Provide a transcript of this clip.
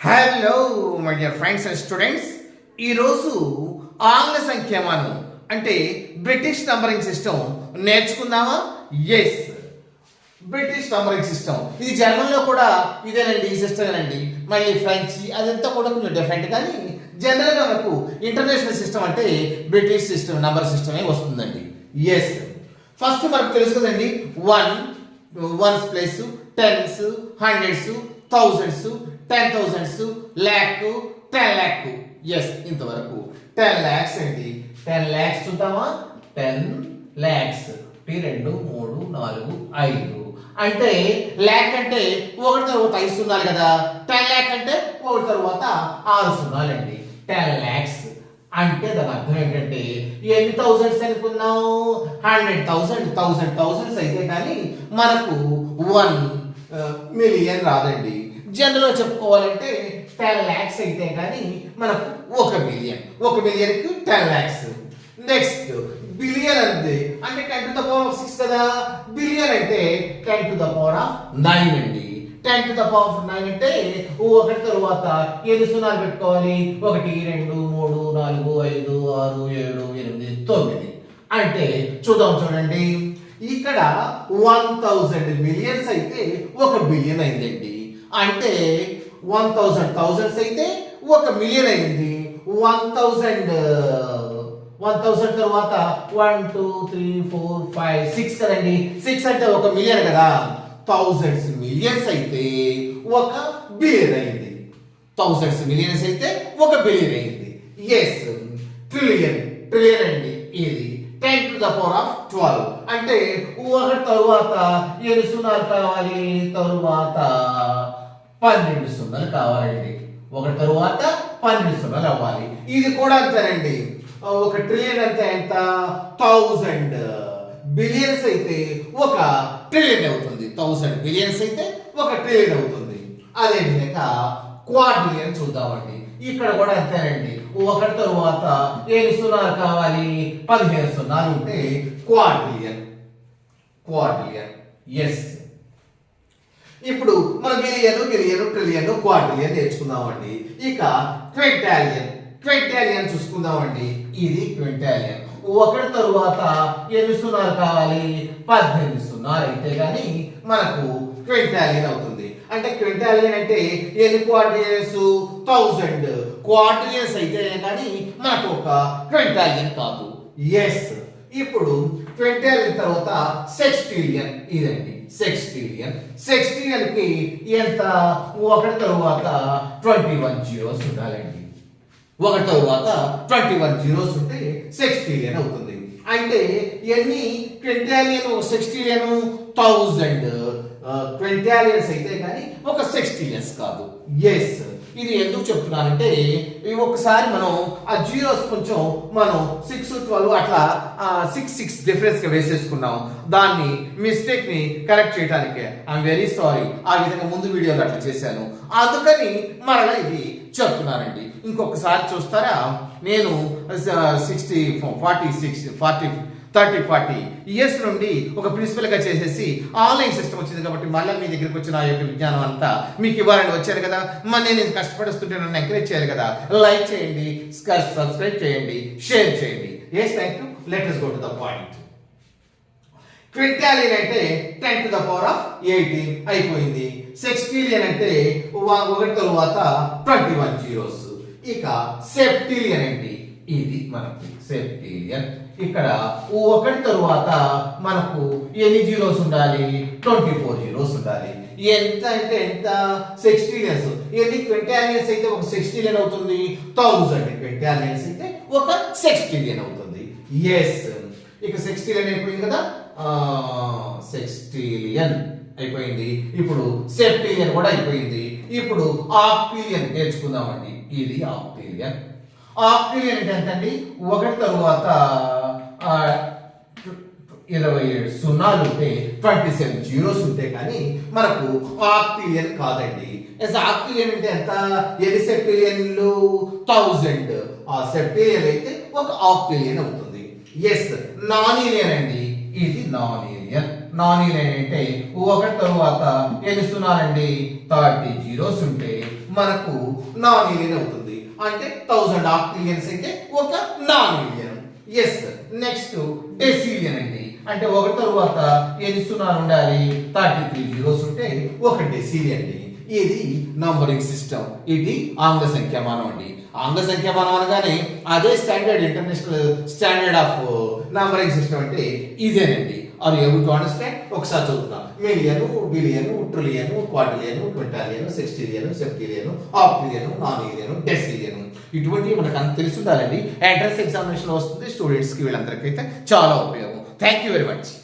Hello my dear friends and students, ఈరోజు ఆంగ్ల సంఖ్యామానం అంటే బ్రిటిష్ నంబరింగ్ సిస్టమ్ నేర్చుకుందామా? ఎస్, బ్రిటిష్ నంబరింగ్ సిస్టమ్ ఇది జర్మన్లో కూడా ఇదేనండి, ఈ సిస్టమేనండి. మళ్ళీ ఫ్రెంచ్ అదంతా కూడా కొంచెం డిఫరెంట్, కానీ జనరల్గా మనకు ఇంటర్నేషనల్ సిస్టమ్ అంటే బ్రిటిష్ సిస్టమ్ నంబర్ సిస్టమే వస్తుందండి. ఎస్, ఫస్ట్ మనకు తెలుసు కదండి, ones place, tens, hundreds, thousands, 10,000, lakh, 10 lakh. Yes, ఇంతవరకు 10 lakhs అండి. 10 lakhs చూద్దామా? 10 lakhs 2 3 4 5 అంటే ల్యాక్ అంటే ఒకటి తర్వాత 5 సున్నాలు కదా. 10 lakh అంటే ఒకటి తర్వాత 6 సున్నాలండి. 10 lakhs అంటే దాని అర్థం ఏంటంటే ఎన్ని థౌజండ్స్ అనుకున్నాం? 100,000 థౌజండ్స్ అయితే కానీ మనకు 1 million రాదండి. జనరల్గా చెప్పుకోవాలంటే 10 lakhs అయితే కానీ మనకు 1 million. 1 millionకి 10 lakhs. నెక్స్ట్ బిలియన్ అంటే 10 to the power of 6 కదా. బిలియన్ అంటే 10 to the power of 9 అండి. 10 to the power of 9 అంటే ఒకటి తరువాత ఎన్ని సున్నాలు పెట్టుకోవాలి? 1 2 3 4 5 6 7 8 9 అంటే చూడండి, ఇక్కడ 1000 millions అయితే 1 billion అయిందండి. అంటే 1000 thousands అయితే 1 million అయింది. 1000 తర్వాత 1 2 3 4 5 6 కదండి. 6 అంటే 1 million కదా. thousands millions అయితే 1 billion అయింది. thousands millions అయితే 1 billion అయింది. ఎస్, ట్రిలియన్ అండి. ఇది 10 to the power of 12 అంటే ఒకటి తరువాత ఎన్ని సున్నాలు కావాలి? తరువాత 12 సున్నాలు కావాలండి. ఒకటి తరువాత 12 సున్నాలు అవ్వాలి. ఇది కూడా అంతేనండి. 1 ట్రిలియన్ అంటే ఎంత? 1000 బిలియన్స్ అయితే 1 ట్రిలియన్ అవుతుంది. 1000 బిలియన్స్ అయితే 1 ట్రిలియన్ అవుతుంది. అదే విధంగా క్వాడ్రిలియన్ చూద్దామండి. ఇక్కడ కూడా అంతేనండి. ఒకటి తరువాత ఎన్ని సున్నాలు కావాలి? 15 సున్నాలు ఉంటే క్వాడ్రిలియన్. ఎస్, ఇప్పుడు మన బిలియన్, ట్రిలియన్, క్వాడ్రిలియన్ నేర్చుకుందామండి. ఇక క్వింటాలియన్ చూసుకుందామండి. ఇది క్వింటాలియన్. ఒకటి తరువాత ఎన్ని సున్నాలు కావాలి? 18 సున్నాలు అయితే కానీ మనకు క్వింటాలియన్ అవుతుంది. అంటే క్వింటాలియన్ అంటే ఎన్ని క్వాడ్రిలియన్స్? 1000 క్వాడ్రిలియన్స్ అయితే కానీ మనకు ఒక క్వింటాలియన్ కాదు. ఎస్, ఇప్పుడు క్వింటాలియన్ తర్వాత సెక్స్టిలియన్. ఇదండి సెక్స్టిలియన్ కి ఎంత? ఒకటి తరువాత 21 zeros ఉండాలండి. ఒకటి తరువాత 21 zeros ఉంటే సెక్స్టిలియన్ అవుతుంది. అంటే ఎన్ని క్వింటాలియన్? సెక్స్టిలియన్ 1000 క్వింటాలియన్స్ అయితే కానీ ఒక సెక్స్టిలియన్స్ కాదు. ఎస్, ఇది ఎందుకు చెప్తున్నానంటే ఒకసారి మనం ఆ జీరోస్ కొంచెం మనం 6 12 అట్లా 6 డిఫరెన్స్ గా వేసేసుకున్నాం. దాన్ని మిస్టేక్ ని కరెక్ట్ చేయడానికి ఐఎమ్ వెరీ సారీ. ఆ విధంగా ముందు వీడియోలో అట్లా చేశాను, అందుకని మరలా ఇది చెప్తున్నానండి. ఇంకొకసారి చూస్తారా? నేను 60 40 60 40 30 40 ఇయర్స్ నుండి ఒక ప్రిన్సిపల్ గా చేసేసి ఆన్లైన్ సిస్టమ్ వచ్చింది కాబట్టి మళ్ళీ మీ దగ్గరికి వచ్చిన ఆ యొక్క విజ్ఞానం అంతా మీకు ఇవ్వాలని వచ్చారు కదా. మరి నేను కష్టపడుతుంటే నన్ను ఎంకరేజ్ చేయాలి కదా. లైక్ చేయండి, సబ్స్క్రైబ్ చేయండి, షేర్ చేయండి. Yes, thank you. Let us go to the point. Quintillion అంటే 10 to the power of 18 అయిపోయింది. సెక్స్టిలియన్ అంటే ఒకటి తరువాత 21 zeros. ఇక సెప్టిలియన్ అండి. ఇది మనకు సెప్టిలియన్. ఇక్కడ ఒకటి తరువాత మనకు ఎన్ని జీరోస్ ఉండాలి? 24 zeros ఉండాలి. ఎంత అంటే ఎంత? సెక్స్టిలియన్స్. ఎన్ని క్వింటాలియన్స్ అయితే ఒక సెక్స్టిలియన్ అవుతుంది? 1000 క్వింటాలియన్స్ అయితే ఒక సెక్స్టిలియన్ అవుతుంది. ఎస్, ఇక సెక్స్టిలియన్ అయిపోయింది కదా. సెక్స్టిలియన్ అయిపోయింది. ఇప్పుడు సెప్టిలియన్ కూడా అయిపోయింది. ఇప్పుడు ఆక్టిలియన్ నేర్చుకుందామండి. ఇది ఆక్టిలియన్. ఆక్టిలియన్ అంటే ఎంతండి? ఒకటి తరువాత 27 సున్నాలు ఉంటే 27 zeros ఉంటే కానీ మనకు ఆక్టిలియన్ కాదండి. ఆక్టిలియన్ అంటే ఎంత? ఎన్ని సెప్టిలియన్లు? 1000. ఆ సెప్టిలియన్ అయితే ఒక ఆక్టిలియన్ అవుతుంది. ఎస్, నానిలియన్ అండి. ఇది నానిలియన్. నాన్ యూనియన్ అంటే ఒకటి తరువాత ఎన్ని సున్నాలండి 30 జీరోస్ ఉంటే మనకు నాన్ యూనియన్ అవుతుంది. అంటే 1000 ఆక్టిలియన్స్ అయితే ఒక నాన్ యూనియన్. ఎస్. నెక్స్ట్ డెసిలియన్ అండి. అంటే ఒకటి తరువాత ఎన్ని సున్నాలు ఉండాలి 33 జీరోస్ ఉంటే ఒక డెసిలియన్ అండి. ఇది నంబరింగ్ సిస్టమ్. ఇది ఆంగ్ల సంఖ్యామానం అండి. ఆంగ్ల సంఖ్యామానం అనగానే అదే standard international standard of numbering system అంటే ఇదేనండి. Are you able to understand? ఒకసారి చదువుతున్నాం. Million, billion, trillion, quadrillion, quintillion, sextillion, septillion, octillion, నాన్ యూనియన్, డెసిలియన్ ఇటువంటివి మనకు అంత తెలిసి ఉండాలండి. ఎంట్రన్స్ ఎగ్జామినేషన్ వస్తుంది స్టూడెంట్స్కి, వీళ్ళందరికీ అయితే చాలా ఉపయోగం. Thank you very much.